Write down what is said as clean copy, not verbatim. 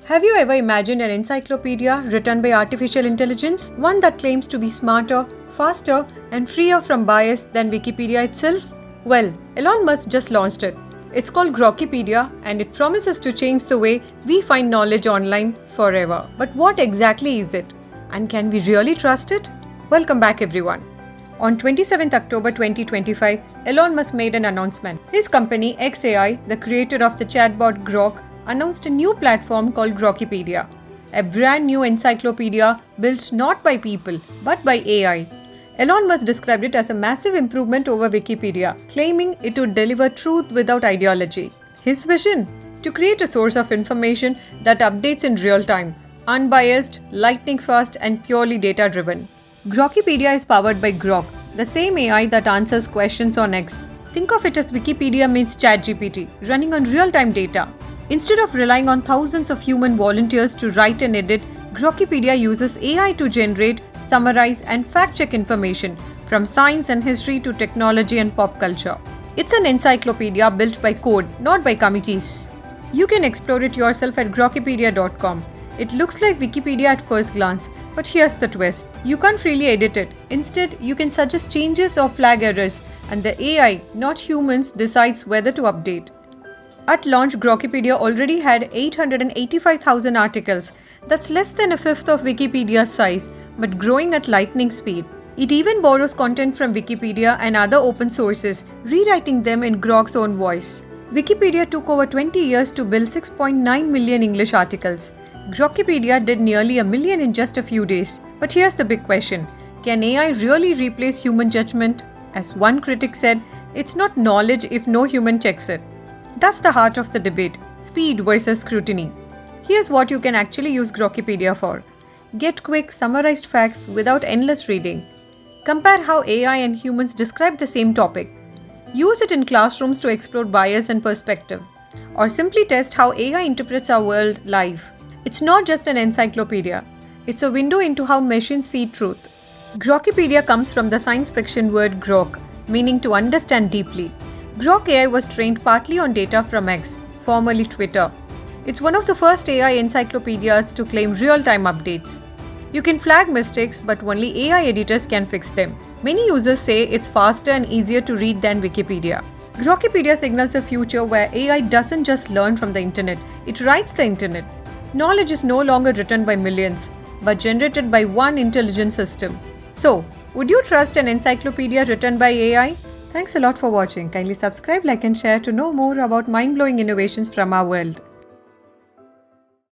Have you ever imagined an encyclopedia written by artificial intelligence? One that claims to be smarter, faster, and freer from bias than Wikipedia itself? Well, Elon Musk just launched it. It's called Grokkepedia and it promises to change the way we find knowledge online forever. But what exactly is it? And can we really trust it? Welcome back everyone. On 27th October 2025, Elon Musk made an announcement. His company xAI, the creator of the chatbot Grok, announced a new platform called Grokkepedia, a brand new encyclopedia built not by people but by AI. Elon Musk described it as a massive improvement over Wikipedia, claiming it would deliver truth without ideology. His vision? To create a source of information that updates in real time, unbiased, lightning fast, and purely data driven. Grokkepedia is powered by Grok, the same AI that answers questions on X. Think of it as Wikipedia meets ChatGPT, running on real-time data. Instead of relying on thousands of human volunteers to write and edit, Grokkepedia uses AI to generate, summarize, and fact-check information from science and history to technology and pop culture. It's an encyclopedia built by code, not by committees. You can explore it yourself at grokkepedia.com. It looks like Wikipedia at first glance, but here's the twist. You can't really edit it. Instead, you can suggest changes or flag errors, and the AI, not humans, decides whether to update. At launch, Grokkepedia already had 885,000 articles. That's less than a fifth of Wikipedia's size, but growing at lightning speed. It even borrows content from Wikipedia and other open sources, rewriting them in Grok's own voice. Wikipedia took over 20 years to build 6.9 million English articles. Grokkepedia did nearly 1 million in just a few days. But here's the big question. Can AI really replace human judgment? As one critic said, it's not knowledge if no human checks it. That's the heart of the debate, speed versus scrutiny. Here's what you can actually use Grokkepedia for. Get quick, summarized facts without endless reading. Compare how AI and humans describe the same topic. Use it in classrooms to explore bias and perspective. Or simply test how AI interprets our world live. It's not just an encyclopedia. It's a window into how machines see truth. Grokkepedia comes from the science fiction word grok, meaning to understand deeply. Grok AI was trained partly on data from X, formerly Twitter. It's one of the first AI encyclopedias to claim real-time updates. You can flag mistakes, but only AI editors can fix them. Many users say it's faster and easier to read than Wikipedia. Grokkepedia signals a future where AI doesn't just learn from the internet, it writes the internet. Knowledge is no longer written by millions, but generated by one intelligent system. So, would you trust an encyclopedia written by AI? Thanks a lot for watching. Kindly subscribe, like and share to know more about mind-blowing innovations from our world.